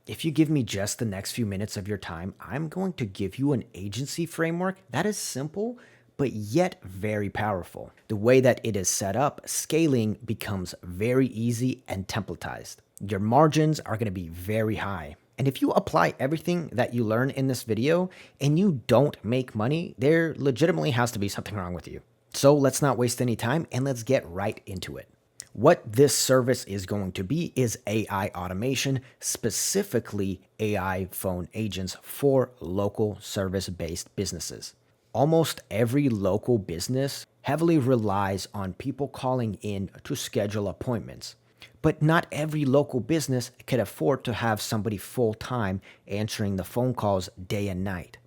If you give me just the next few minutes of your time, I'm going to give you an agency framework that is simple, but yet very powerful. The way that it is set up, scaling becomes very easy and templatized. Your margins are going to be very high. And if you apply everything that you learn in this video and you don't make money, there legitimately has to be something wrong with you. So let's not waste any time and let's get right into it. What this service is going to be is AI automation, specifically AI phone agents for local service-based businesses. Almost every local business heavily relies on people calling in to schedule appointments. But not every local business can afford to have somebody full-time answering the phone calls day and night,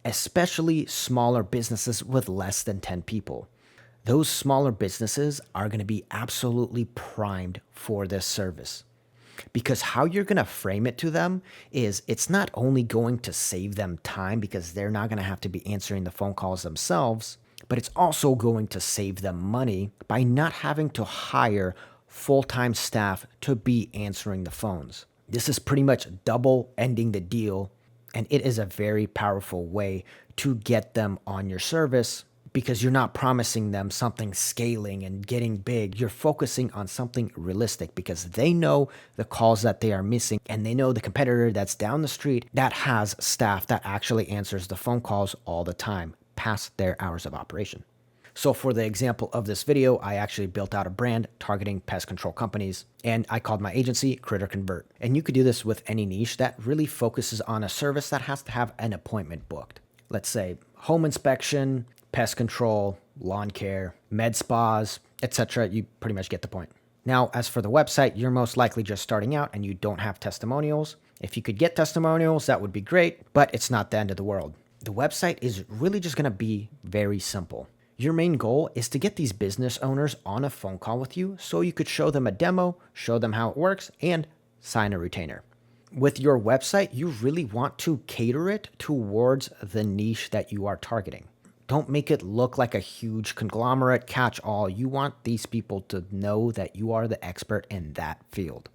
especially smaller businesses with less than 10 people. Those smaller businesses are going to be absolutely primed for this service. Because how you're going to frame it to them is it's not only going to save them time because they're not going to have to be answering the phone calls themselves, but it's also going to save them money by not having to hire full-time staff to be answering the phones. This is pretty much double ending the deal, and it is a very powerful way to get them on your service because you're not promising them something scaling and getting big. You're focusing on something realistic because they know the calls that they are missing and they know the competitor that's down the street that has staff that actually answers the phone calls all the time past their hours of operation. So for the example of this video, I actually built out a brand targeting pest control companies, and I called my agency Critter Convert. And you could do this with any niche that really focuses on a service that has to have an appointment booked. Let's say home inspection, pest control, lawn care, med spas, etc. You pretty much get the point. Now, as for the website, you're most likely just starting out and you don't have testimonials. If you could get testimonials, that would be great, but it's not the end of the world. The website is really just going to be very simple. Your main goal is to get these business owners on a phone call with you so you could show them a demo, show them how it works, and sign a retainer. With your website, you really want to cater it towards the niche that you are targeting. Don't make it look like a huge conglomerate catch-all. You want these people to know that you are the expert in that field.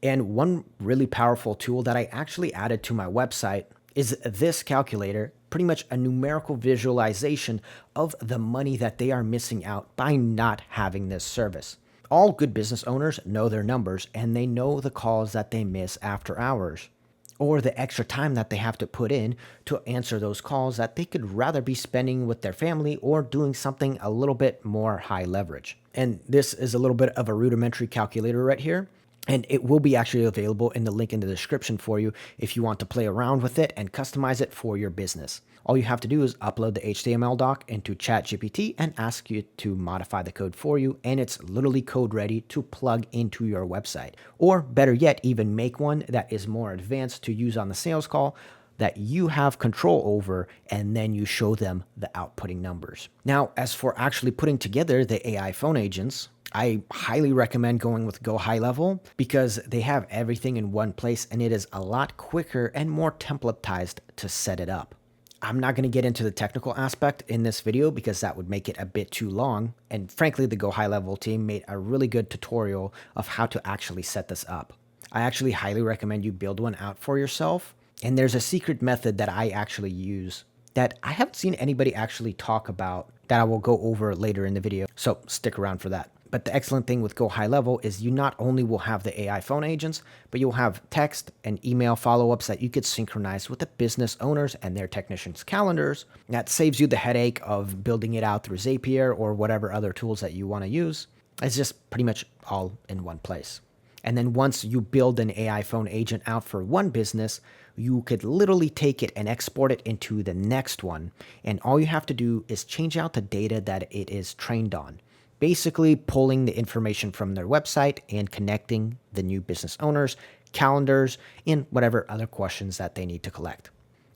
And one really powerful tool that I actually added to my website is this calculator, pretty much a numerical visualization of the money that they are missing out by not having this service. All good business owners know their numbers and they know the calls that they miss after hours, or the extra time that they have to put in to answer those calls that they could rather be spending with their family or doing something a little bit more high leverage. And this is a little bit of a rudimentary calculator right here. And it will be actually available in the link in the description for you if you want to play around with it and customize it for your business. All you have to do is upload the HTML doc into ChatGPT and ask you to modify the code for you, and it's literally code ready to plug into your website. Or better yet, even make one that is more advanced to use on the sales call that you have control over, and then you show them the outputting numbers. Now, as for actually putting together the AI phone agents, I highly recommend going with Go High Level because they have everything in one place and it is a lot quicker and more templatized to set it up. I'm not going to get into the technical aspect in this video because that would make it a bit too long. And frankly, the Go High Level team made a really good tutorial of how to actually set this up. I actually highly recommend you build one out for yourself. And there's a secret method that I actually use that I haven't seen anybody actually talk about that I will go over later in the video. So stick around for that. But the excellent thing with Go High Level is you not only will have the AI phone agents, but you'll have text and email follow-ups that you could synchronize with the business owners and their technicians' calendars. That saves you the headache of building it out through Zapier or whatever other tools that you want to use. It's just pretty much all in one place. And then once you build an AI phone agent out for one business, you could literally take it and export it into the next one. And all you have to do is change out the data that it is trained on. Basically pulling the information from their website and connecting the new business owners, calendars, and whatever other questions that they need to collect.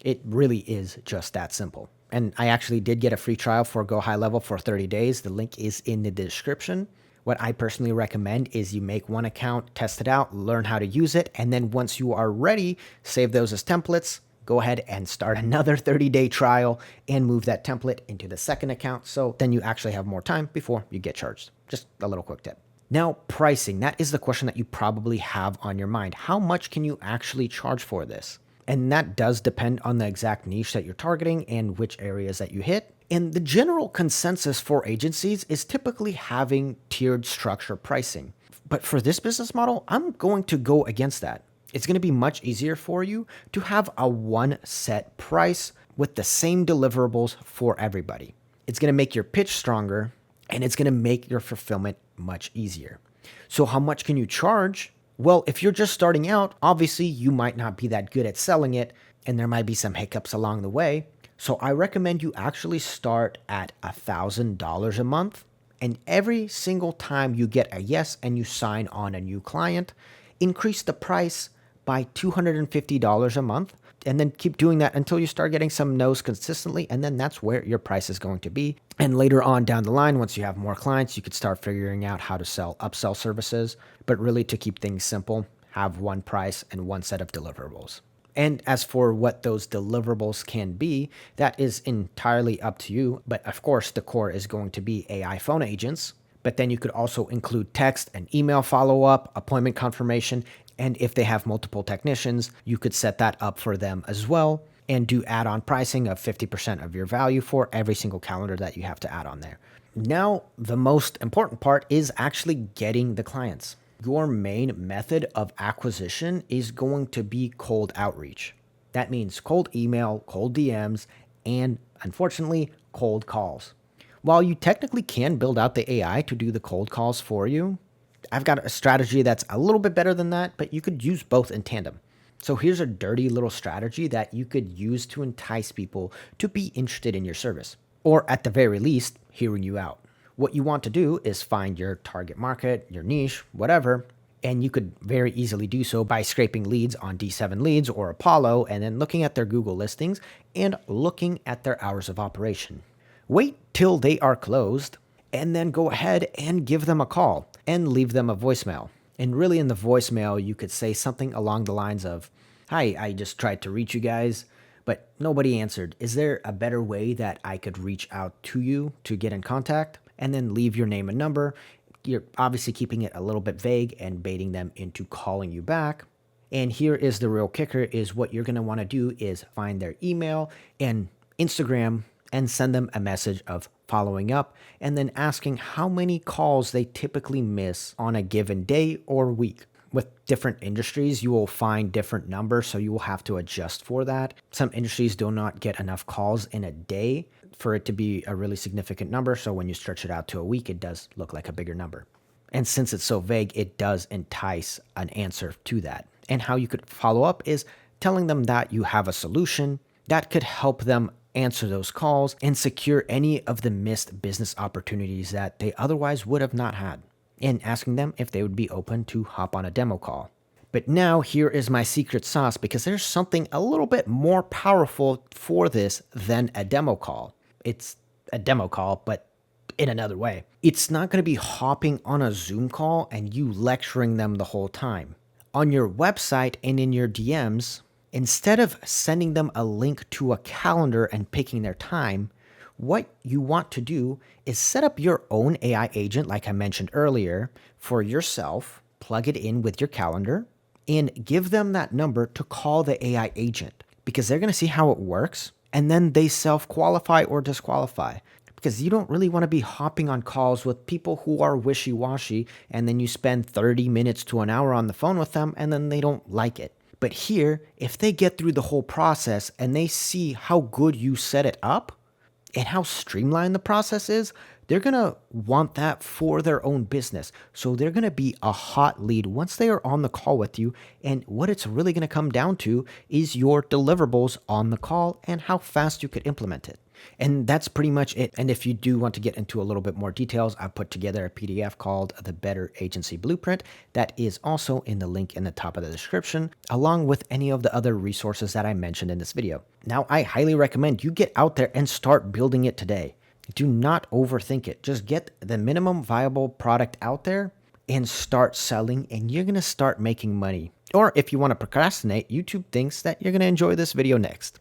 It really is just that simple. And I actually did get a free trial for Go High Level for 30 days. The link is in the description. What I personally recommend is you make one account, test it out, learn how to use it, and then once you are ready, save those as templates, go ahead and start another 30-day trial and move that template into the second account. So then you actually have more time before you get charged. Just a little quick tip. Now, pricing, that is the question that you probably have on your mind. How much can you actually charge for this? And that does depend on the exact niche that you're targeting and which areas that you hit. And the general consensus for agencies is typically having tiered structure pricing. But for this business model, I'm going to go against that. It's going to be much easier for you to have a one set price with the same deliverables for everybody. It's going to make your pitch stronger and it's going to make your fulfillment much easier. So how much can you charge? Well, if you're just starting out, obviously you might not be that good at selling it and there might be some hiccups along the way. So I recommend you actually start at $1,000 a month. And every single time you get a yes and you sign on a new client, increase the price by $250 a month. And then keep doing that until you start getting some no's consistently. And then that's where your price is going to be. And later on down the line, once you have more clients, you could start figuring out how to sell upsell services. But really, to keep things simple, have one price and one set of deliverables. And as for what those deliverables can be, that is entirely up to you. But of course, the core is going to be AI phone agents. But then you could also include text and email follow-up, appointment confirmation. And if they have multiple technicians, you could set that up for them as well and do add-on pricing of 50% of your value for every single calendar that you have to add on there. Now, the most important part is actually getting the clients. Your main method of acquisition is going to be cold outreach. That means cold email, cold DMs, and unfortunately, cold calls. While you technically can build out the AI to do the cold calls for you, I've got a strategy that's a little bit better than that, but you could use both in tandem. So here's a dirty little strategy that you could use to entice people to be interested in your service, or at the very least, hearing you out. What you want to do is find your target market, your niche, whatever, and you could very easily do so by scraping leads on D7 Leads or Apollo and then looking at their Google listings and looking at their hours of operation. Wait till they are closed and then go ahead and give them a call and leave them a voicemail. And really in the voicemail, you could say something along the lines of, "Hi, I just tried to reach you guys, but nobody answered. Is there a better way that I could reach out to you to get in contact?" And then leave your name and number. You're obviously keeping it a little bit vague and baiting them into calling you back. And here is the real kicker is what you're going to want to do is find their email and Instagram and send them a message of following up and then asking how many calls they typically miss on a given day or week. With different industries, you will find different numbers, so you will have to adjust for that. Some industries do not get enough calls in a day for it to be a really significant number, so when you stretch it out to a week, it does look like a bigger number. And since it's so vague, it does entice an answer to that. And how you could follow up is telling them that you have a solution that could help them answer those calls and secure any of the missed business opportunities that they otherwise would have not had, and asking them if they would be open to hop on a demo call. But now here is my secret sauce, because there's something a little bit more powerful for this than a demo call. It's a demo call, but in another way. It's not going to be hopping on a Zoom call and you lecturing them the whole time. On your website and in your DMs, instead of sending them a link to a calendar and picking their time, what you want to do is set up your own AI agent, like I mentioned earlier, for yourself, plug it in with your calendar, and give them that number to call the AI agent, because they're going to see how it works, and then they self-qualify or disqualify. Because you don't really want to be hopping on calls with people who are wishy-washy, and then you spend 30 minutes to an hour on the phone with them, and then they don't like it. But here, if they get through the whole process and they see how good you set it up and how streamlined the process is, they're going to want that for their own business. So they're going to be a hot lead once they are on the call with you. And what it's really going to come down to is your deliverables on the call and how fast you could implement it. And that's pretty much it. And if you do want to get into a little bit more details, I put together a PDF called The Better Agency Blueprint that is also in the link in the top of the description, along with any of the other resources that I mentioned in this video. Now, I highly recommend you get out there and start building it today. Do not overthink it. Just get the minimum viable product out there and start selling, and you're going to start making money. Or if you want to procrastinate, YouTube thinks that you're going to enjoy this video next.